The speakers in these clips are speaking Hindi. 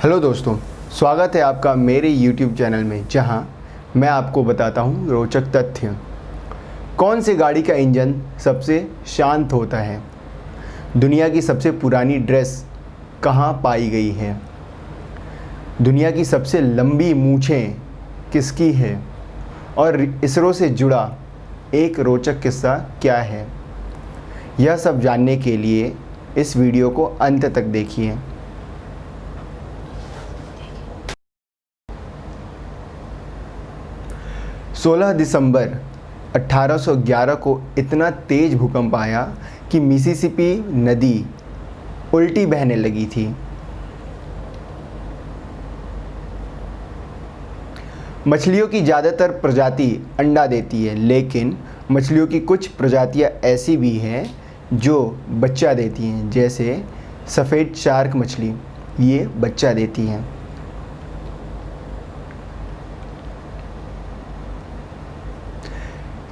हेलो दोस्तों, स्वागत है आपका मेरे YouTube चैनल में, जहां मैं आपको बताता हूं रोचक तथ्य। कौन सी गाड़ी का इंजन सबसे शांत होता है? दुनिया की सबसे पुरानी ड्रेस कहां पाई गई है? दुनिया की सबसे लंबी मूंछें किसकी है? और इसरो से जुड़ा एक रोचक किस्सा क्या है? यह सब जानने के लिए इस वीडियो को अंत तक देखिए। 16 दिसंबर 1811 को इतना तेज भूकंप आया कि मिसिसिपी नदी उल्टी बहने लगी थी। मछलियों की ज़्यादातर प्रजाति अंडा देती है, लेकिन मछलियों की कुछ प्रजातियां ऐसी भी हैं जो बच्चा देती हैं, जैसे सफ़ेद शार्क मछली, ये बच्चा देती हैं।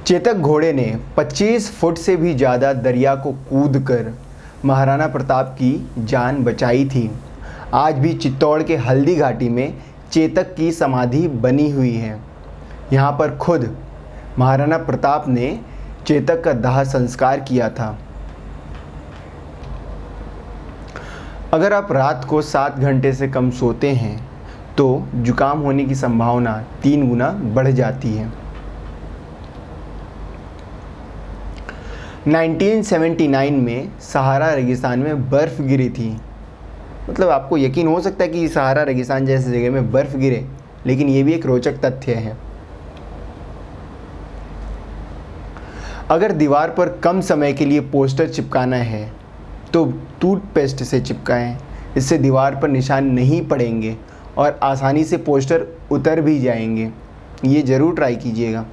चेतक घोड़े ने 25 फुट से भी ज़्यादा दरिया को कूदकर महाराणा प्रताप की जान बचाई थी। आज भी चित्तौड़ के हल्दी घाटी में चेतक की समाधि बनी हुई है। यहाँ पर खुद महाराणा प्रताप ने चेतक का दाह संस्कार किया था। अगर आप रात को 7 घंटे से कम सोते हैं तो जुकाम होने की संभावना 3 गुना बढ़ जाती है। 1979 में सहारा रेगिस्तान में बर्फ़ गिरी थी। मतलब आपको यकीन हो सकता है कि सहारा रेगिस्तान जैसी जगह में बर्फ़ गिरे, लेकिन ये भी एक रोचक तथ्य है। अगर दीवार पर कम समय के लिए पोस्टर चिपकाना है तो टूथपेस्ट से चिपकाएं। इससे दीवार पर निशान नहीं पड़ेंगे और आसानी से पोस्टर उतर भी जाएंगे। ये ज़रूर ट्राई कीजिएगा।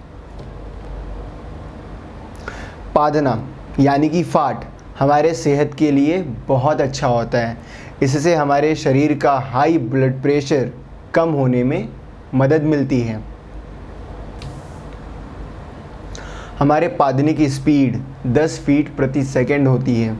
पादना यानी कि फाट हमारे सेहत के लिए बहुत अच्छा होता है। इससे हमारे शरीर का हाई ब्लड प्रेशर कम होने में मदद मिलती है। हमारे पादने की स्पीड 10 फीट प्रति सेकंड होती है।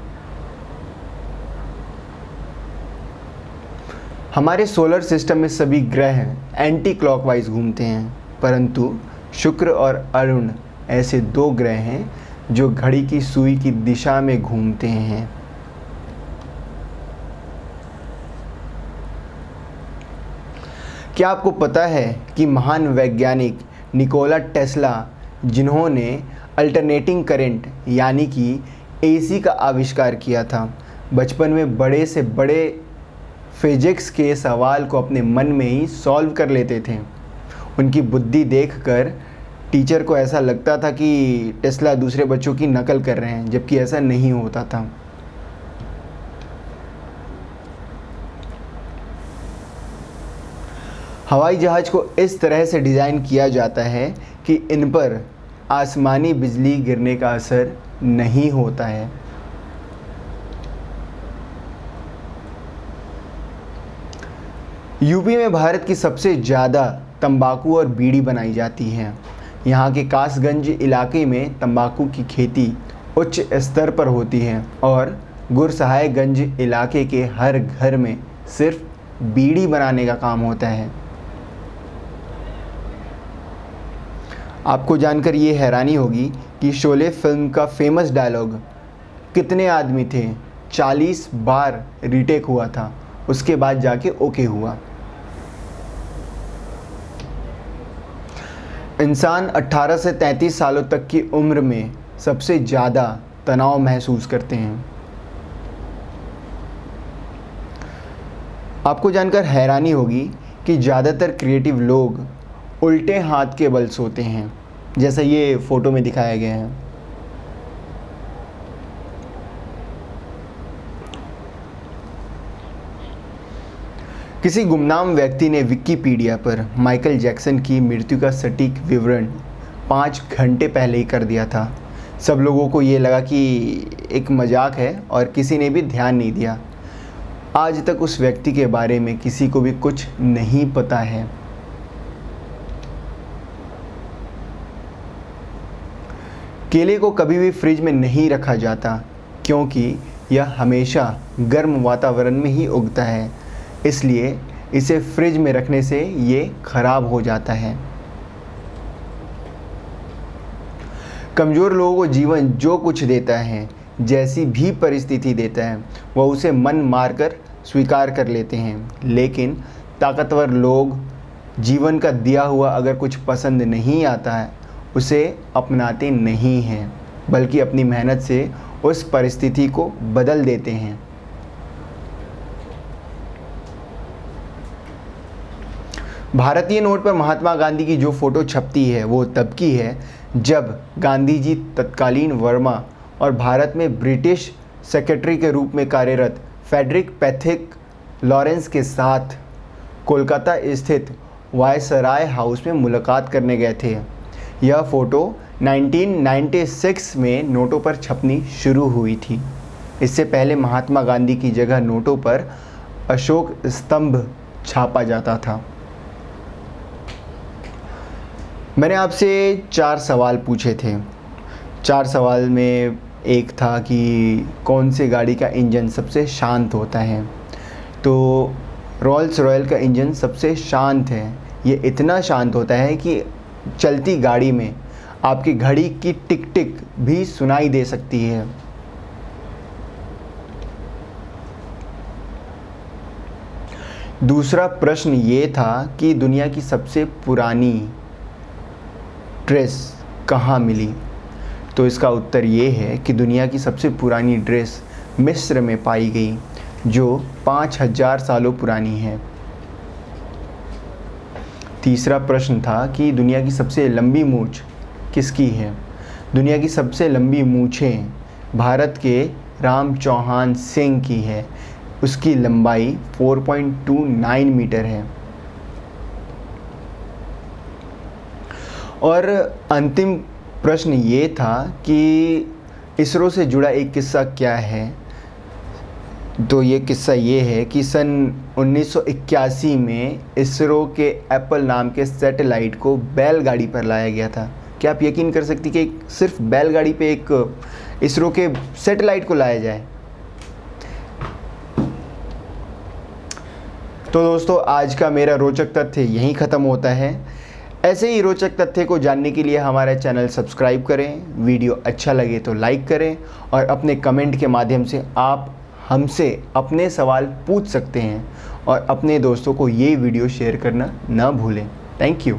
हमारे सोलर सिस्टम में सभी ग्रह एंटी क्लॉकवाइज घूमते हैं, परंतु शुक्र और अरुण ऐसे 2 ग्रह हैं जो घड़ी की सुई की दिशा में घूमते हैं। क्या आपको पता है कि महान वैज्ञानिक निकोला टेस्ला, जिन्होंने अल्टरनेटिंग करंट यानी कि एसी का आविष्कार किया था, बचपन में बड़े से बड़े फिजिक्स के सवाल को अपने मन में ही सॉल्व कर लेते थे। उनकी बुद्धि देखकर टीचर को ऐसा लगता था कि टेस्ला दूसरे बच्चों की नकल कर रहे हैं, जबकि ऐसा नहीं होता था। हवाई जहाज को इस तरह से डिज़ाइन किया जाता है कि इन पर आसमानी बिजली गिरने का असर नहीं होता है। यूपी में भारत की सबसे ज़्यादा तंबाकू और बीड़ी बनाई जाती है। यहाँ के कासगंज इलाके में तंबाकू की खेती उच्च स्तर पर होती है और गुरसहायगंज इलाके के हर घर में सिर्फ बीड़ी बनाने का काम होता है। आपको जानकर ये हैरानी होगी कि शोले फिल्म का फेमस डायलॉग कितने आदमी थे 40 बार रीटेक हुआ था, उसके बाद जाके ओके हुआ। इंसान 18 से 33 सालों तक की उम्र में सबसे ज़्यादा तनाव महसूस करते हैं। आपको जानकर हैरानी होगी कि ज़्यादातर क्रिएटिव लोग उल्टे हाथ के बल सोते हैं, जैसा ये फ़ोटो में दिखाया गया है। किसी गुमनाम व्यक्ति ने विकिपीडिया पर माइकल जैक्सन की मृत्यु का सटीक विवरण 5 घंटे पहले ही कर दिया था। सब लोगों को ये लगा कि एक मजाक है और किसी ने भी ध्यान नहीं दिया। आज तक उस व्यक्ति के बारे में किसी को भी कुछ नहीं पता है। केले को कभी भी फ्रिज में नहीं रखा जाता, क्योंकि यह हमेशा गर्म वातावरण में ही उगता है। इसलिए इसे फ्रिज में रखने से ये खराब हो जाता है। कमज़ोर लोगों को जीवन जो कुछ देता है, जैसी भी परिस्थिति देता है, वह उसे मन मारकर स्वीकार कर लेते हैं। लेकिन ताकतवर लोग जीवन का दिया हुआ अगर कुछ पसंद नहीं आता है, उसे अपनाते नहीं हैं, बल्कि अपनी मेहनत से उस परिस्थिति को बदल देते हैं। भारतीय नोट पर महात्मा गांधी की जो फ़ोटो छपती है वो तब की है जब गांधी जी तत्कालीन वर्मा और भारत में ब्रिटिश सेक्रेटरी के रूप में कार्यरत फ्रेडरिक पैथिक लॉरेंस के साथ कोलकाता स्थित वायसराय हाउस में मुलाकात करने गए थे। यह फ़ोटो 1996 में नोटों पर छपनी शुरू हुई थी। इससे पहले महात्मा गांधी की जगह नोटों पर अशोक स्तंभ छापा जाता था। मैंने आपसे 4 सवाल पूछे थे। 4 सवाल में एक था कि कौन सी गाड़ी का इंजन सबसे शांत होता है। तो रोल्स रॉयल का इंजन सबसे शांत है। ये इतना शांत होता है कि चलती गाड़ी में आपकी घड़ी की टिक टिक भी सुनाई दे सकती है। दूसरा प्रश्न ये था कि दुनिया की सबसे पुरानी ड्रेस कहाँ मिली। तो इसका उत्तर ये है कि दुनिया की सबसे पुरानी ड्रेस मिस्र में पाई गई, जो 5000 सालों पुरानी है। तीसरा प्रश्न था कि दुनिया की सबसे लंबी मूंछ किसकी है। दुनिया की सबसे लंबी मूंछें भारत के राम चौहान सिंह की है। उसकी लंबाई 4.29 मीटर है। और अंतिम प्रश्न ये था कि इसरो से जुड़ा एक किस्सा क्या है। तो ये किस्सा ये है कि सन 1981 में इसरो के एप्पल नाम के सैटेलाइट को बैलगाड़ी पर लाया गया था। क्या आप यकीन कर सकती कि सिर्फ बैलगाड़ी पे एक इसरो के सैटेलाइट को लाया जाए। तो दोस्तों, आज का मेरा रोचक तथ्य यहीं ख़त्म होता है। ऐसे ही रोचक तथ्य को जानने के लिए हमारा चैनल सब्सक्राइब करें। वीडियो अच्छा लगे तो लाइक करें और अपने कमेंट के माध्यम से आप हमसे अपने सवाल पूछ सकते हैं और अपने दोस्तों को ये वीडियो शेयर करना ना भूलें। Thank you.